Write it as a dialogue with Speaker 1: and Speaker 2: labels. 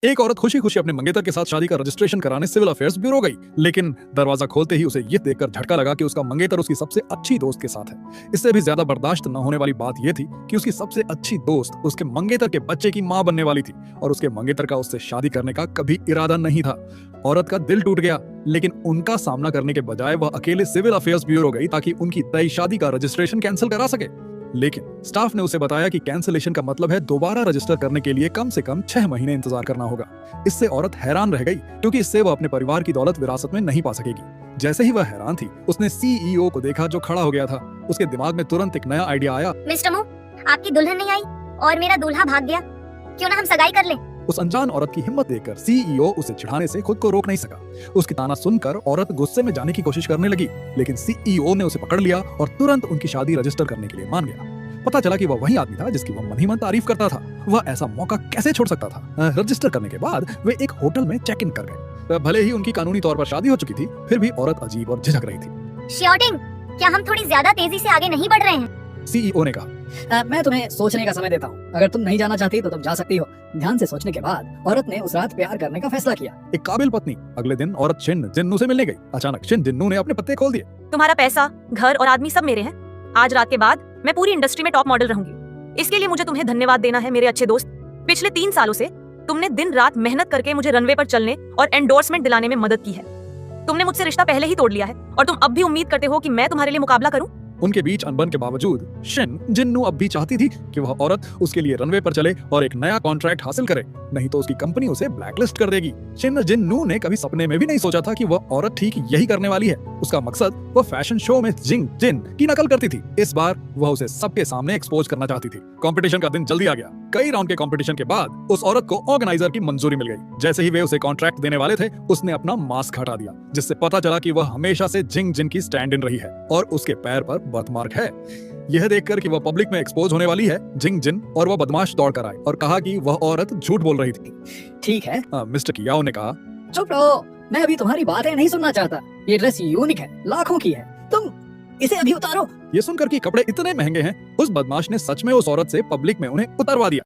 Speaker 1: एक औरत खुशी खुशी अपने मंगेतर के साथ शादी का रजिस्ट्रेशन कराने सिविल अफेयर्स ब्यूरो गई, लेकिन दरवाजा खोलते ही उसे ये देखकर झटका लगा कि उसका मंगेतर उसकी सबसे अच्छी दोस्त के साथ है। इससे भी ज्यादा बर्दाश्त न होने वाली बात यह थी कि उसकी सबसे अच्छी दोस्त उसके मंगेतर के बच्चे की मां बनने वाली थी और उसके मंगेतर का उससे शादी करने का कभी इरादा नहीं था। औरत का दिल टूट गया, लेकिन उनका सामना करने के बजाय वह अकेले सिविल अफेयर्स ब्यूरो गई ताकि उनकी तय शादी का रजिस्ट्रेशन कैंसिल करा सके। लेकिन स्टाफ ने उसे बताया कि कैंसिलेशन का मतलब है दोबारा रजिस्टर करने के लिए कम से कम 6 महीने इंतजार करना होगा। इससे औरत हैरान रह गई, क्योंकि इससे वह अपने परिवार की दौलत विरासत में नहीं पा सकेगी। जैसे ही वह हैरान थी, उसने सीईओ को देखा जो खड़ा हो गया था। उसके दिमाग में तुरंत एक नया आइडिया आया।
Speaker 2: मिस्टर मो, आपकी दुल्हन नहीं आई और मेरा दूल्हा भाग गया, क्यों ना हम सगाई कर लें?
Speaker 1: उस अनजान औरत की हिम्मत देखकर सीईओ उसे चिढ़ाने से खुद को रोक नहीं सका। उसकी ताना सुनकर औरत गुस्से में जाने की कोशिश करने लगी, लेकिन सीईओ ने उसे पकड़ लिया और तुरंत उनकी शादी रजिस्टर करने के लिए मान गया। पता चला कि वह वही आदमी था जिसकी वह मन ही मन तारीफ करता था। वह ऐसा मौका कैसे छोड़ सकता था? रजिस्टर करने के बाद वे एक होटल में चेक इन कर गए। भले ही उनकी कानूनी तौर पर शादी हो चुकी थी, फिर भी औरत अजीब और झिझक रही थी।
Speaker 2: श्योटिंग, क्या हम थोड़ी ज्यादा तेजी से आगे नहीं बढ़ रहे हैं?
Speaker 1: सीईओ ने कहा,
Speaker 3: मैं तुम्हें सोचने का समय देता हूँ। अगर तुम नहीं जाना चाहती तो तुम जा सकती हो। ध्यान से सोचने के बाद औरत ने उस रात प्यार करने का फैसला किया।
Speaker 1: एक काबिल पत्नी। अगले दिन औरत शिन जिन्नू से मिलने गई। अचानक शिन जिन्नू ने अपने पत्ते खोल दिए।
Speaker 4: तुम्हारा पैसा, घर और आदमी सब मेरे हैं। आज रात के बाद मैं पूरी इंडस्ट्री में टॉप मॉडल रहूंगी। इसके लिए मुझे तुम्हें धन्यवाद देना है मेरे अच्छे दोस्त। पिछले 3 सालों से तुमने दिन रात मेहनत करके मुझे रनवे पर चलने और एंडोर्समेंट दिलाने में मदद की है। तुमने मुझसे रिश्ता पहले ही तोड़ लिया है और तुम अब भी उम्मीद करते हो कि मैं तुम्हारे लिए मुकाबला करूं।
Speaker 1: उनके बीच अनबन के बावजूद शिन जिन्नू अब भी चाहती थी कि वह औरत उसके लिए रनवे पर चले और एक नया कॉन्ट्रैक्ट हासिल करे, नहीं तो उसकी कंपनी उसे ब्लैकलिस्ट कर देगी। शिन जिन्नू ने कभी सपने में भी नहीं सोचा था कि वह औरत ठीक यही करने वाली है। उसका मकसद वह फैशन शो में जिंग जिन की नकल करती थी। इस बार वह उसे सबके सामने एक्सपोज करना चाहती थी। कंपटीशन का दिन जल्दी आ गया। कई राउंड के कंपटीशन के बाद उस औरत को ऑर्गेनाइजर की मंजूरी मिल गई। जैसे ही वे उसे कॉन्ट्रैक्ट देने वाले थे, उसने अपना मास्क हटा दिया, जिससे पता चला कि वह हमेशा से जिंग जिन की स्टैंड इन रही है और उसके पैर पर बर्थमार्क है। यह देखकर कि वह पब्लिक में एक्सपोज होने वाली है, जिंग जिन और वह बदमाश दौड़ कर आए और कहा कि वह औरत झूठ बोल रही थी।
Speaker 3: ठीक है,
Speaker 1: मिस्टर कियाओ ने कहा,
Speaker 3: चुप रहो, मैं अभी तुम्हारी बातें नहीं सुनना चाहता। ये ड्रेस यूनिक है, लाखों की है, तुम इसे अभी उतारो।
Speaker 1: ये सुनकर कि कपड़े इतने महंगे हैं, उस बदमाश ने सच में उस औरत से पब्लिक में उन्हें उतरवा दिया।